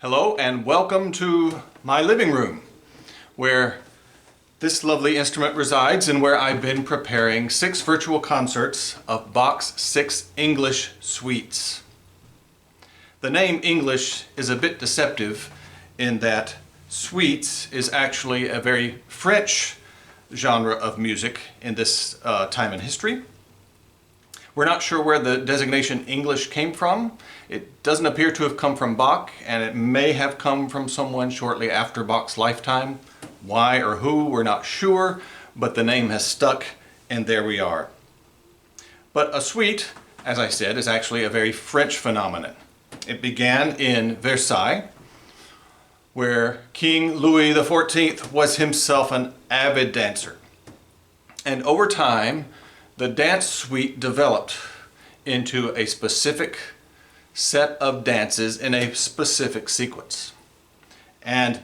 Hello and welcome to my living room, where this lovely instrument resides and where I've been preparing 6 virtual concerts of Bach's 6 English suites. The name English is a bit deceptive in that suites is actually a very French genre of music in this time in history. We're not sure where the designation English came from. It doesn't appear to have come from Bach, and it may have come from someone shortly after Bach's lifetime. Why or who, we're not sure, but the name has stuck, and there we are. But a suite, as I said, is actually a very French phenomenon. It began in Versailles, where King Louis XIV was himself an avid dancer. And over time, the dance suite developed into a specific set of dances in a specific sequence. And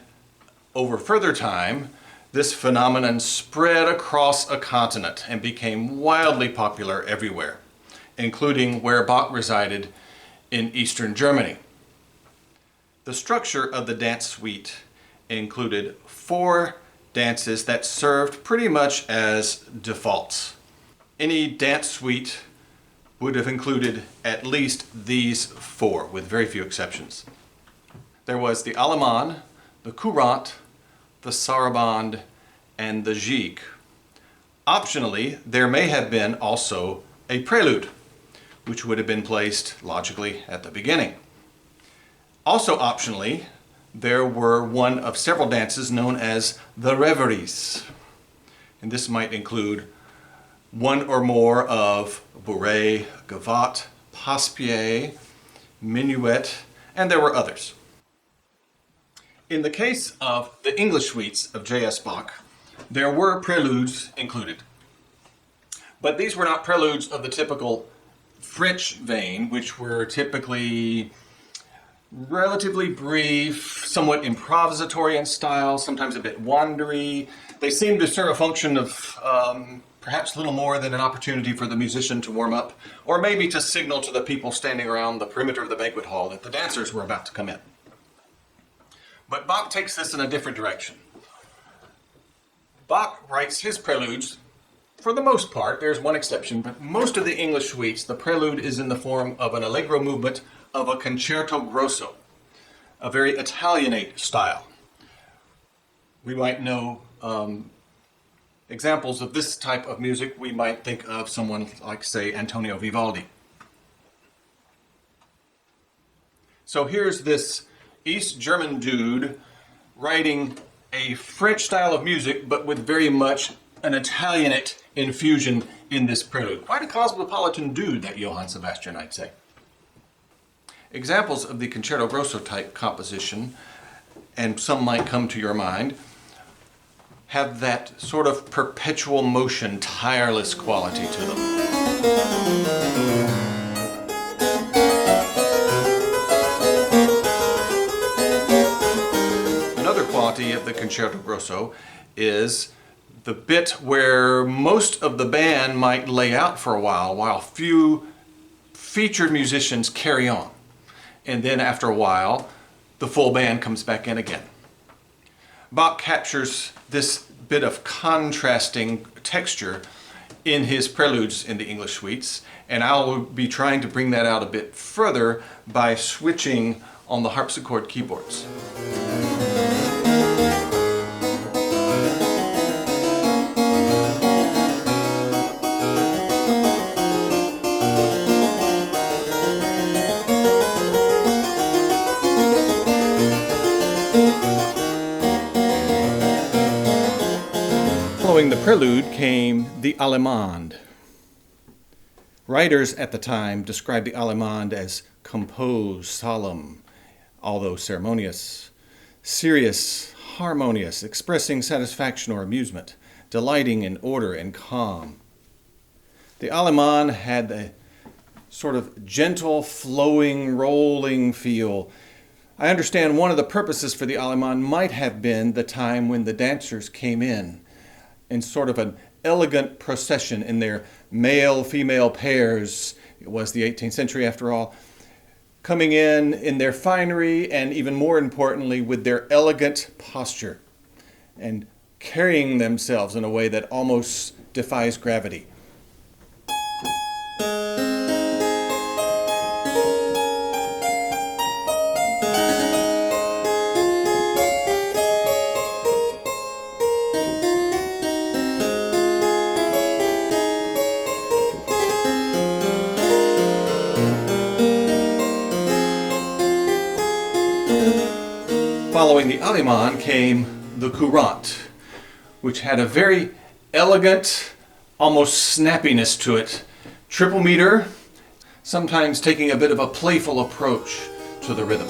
over further time, this phenomenon spread across a continent and became wildly popular everywhere, including where Bach resided in Eastern Germany. The structure of the dance suite included 4 dances that served pretty much as defaults. Any dance suite would have included at least these 4, with very few exceptions. There was the Allemand, the Courant, the Sarabande, and the Gigue. Optionally, there may have been also a prelude, which would have been placed logically at the beginning. Also optionally, there were one of several dances known as the reveries, and this might include one or more of bourrée, gavotte, passe-pied, minuet, and there were others. In the case of the English suites of J.S. Bach, there were preludes included. But these were not preludes of the typical French vein, which were typically relatively brief, somewhat improvisatory in style, sometimes a bit wandery. They seemed to serve a function of perhaps little more than an opportunity for the musician to warm up, or maybe to signal to the people standing around the perimeter of the banquet hall that the dancers were about to come in. But Bach takes this in a different direction. Bach writes his preludes, for the most part, there's one exception, but most of the English suites, the prelude is in the form of an allegro movement of a concerto grosso, a very Italianate style. We might know examples of this type of music. We might think of someone like, say, Antonio Vivaldi. So here's this East German dude writing a French style of music, but with very much an Italianate infusion in this prelude. Quite a cosmopolitan dude, that Johann Sebastian, I'd say. Examples of the concerto grosso type composition, and some might come to your mind, have that sort of perpetual motion, tireless quality to them. Another quality of the concerto grosso is the bit where most of the band might lay out for a while few featured musicians carry on. And then after a while, the full band comes back in again. Bach captures this bit of contrasting texture in his preludes in the English suites, and I'll be trying to bring that out a bit further by switching on the harpsichord keyboards. Following the prelude came the Allemande. Writers at the time described the Allemande as composed, solemn, although ceremonious, serious, harmonious, expressing satisfaction or amusement, delighting in order and calm. The Allemande had a sort of gentle, flowing, rolling feel. I understand one of the purposes for the Allemande might have been the time when the dancers came in sort of an elegant procession in their male-female pairs. It was the 18th century after all. coming in their finery, and even more importantly, with their elegant posture and carrying themselves in a way that almost defies gravity. Following the allemande came the courante, which had a very elegant, almost snappiness to it. Triple meter, sometimes taking a bit of a playful approach to the rhythm.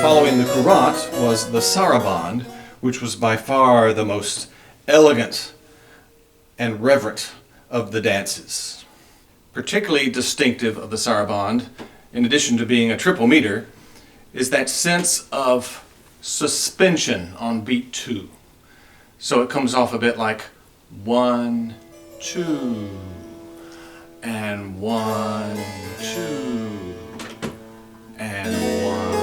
Following the courante was the sarabande, which was by far the most elegant and reverent of the dances. Particularly distinctive of the sarabande, in addition to being a triple meter, is that sense of suspension on beat 2. So it comes off a bit like 1, 2, and 1, 2, and 1.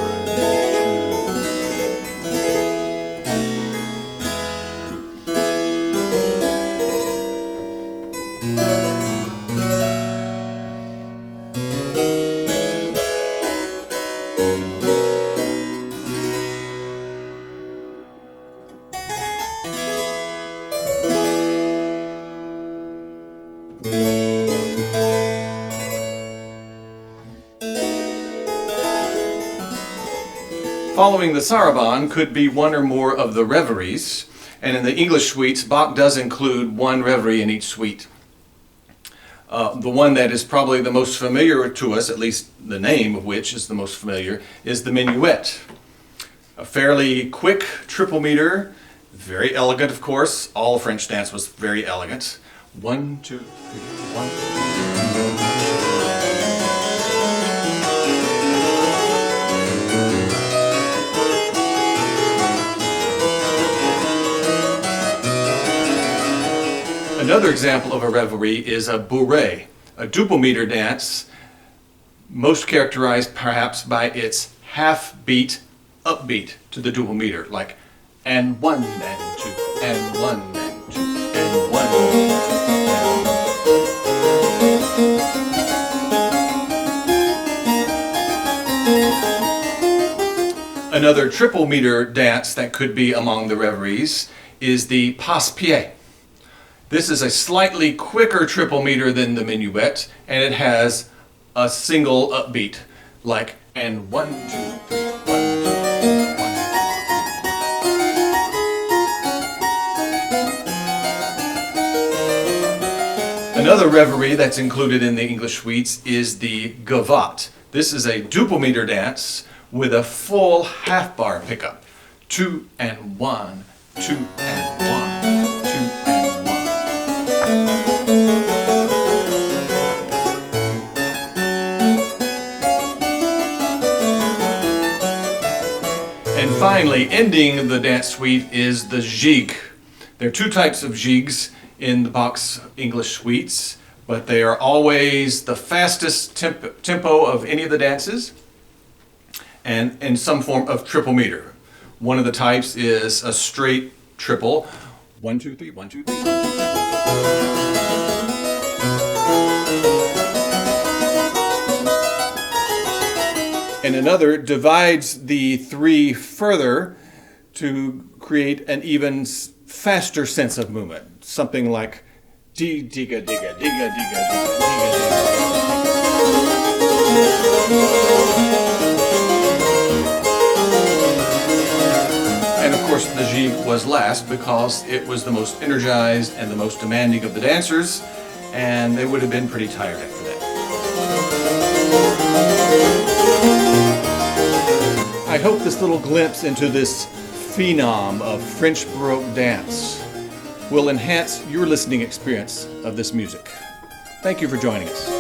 Following the sarabande could be one or more of the reveries, and in the English suites, Bach does include one reverie in each suite. The one that is probably the most familiar to us, at least the name of which is the most familiar, is the minuet. A fairly quick triple meter, very elegant, of course. All French dance was very elegant. 1, 2, 3, 1, 2, 3. Another example of a reverie is a bourrée, a duple meter dance, most characterized perhaps by its half beat upbeat to the duple meter, like and 1 and 2 and 1 and 2 and 1 and 2. Another triple meter dance that could be among the reveries is the passe-pied. This is a slightly quicker triple meter than the minuet, and it has a single upbeat, like and 1, 2, 3, 1, 2, 1. Another reverie that's included in the English suites is the gavotte. This is a duple meter dance with a full half bar pickup. 2 and 1, 2 and 1, 2 and 1. And finally, ending the dance suite is the gigue. There are two types of gigues in the Bach's English suites, but they are always the fastest tempo of any of the dances and in some form of triple meter. One of the types is a straight triple. 1, 2, 3, 1, 2, 3, 1, 2, 3. And another divides the three further to create an even faster sense of movement. Something like dig, digga, digga, digga, digga, digga, digga, And of course the gigue was last because it was the most energized and the most demanding of the dancers, and they would have been pretty tired after that. I hope this little glimpse into this phenom of French Baroque dance will enhance your listening experience of this music. Thank you for joining us.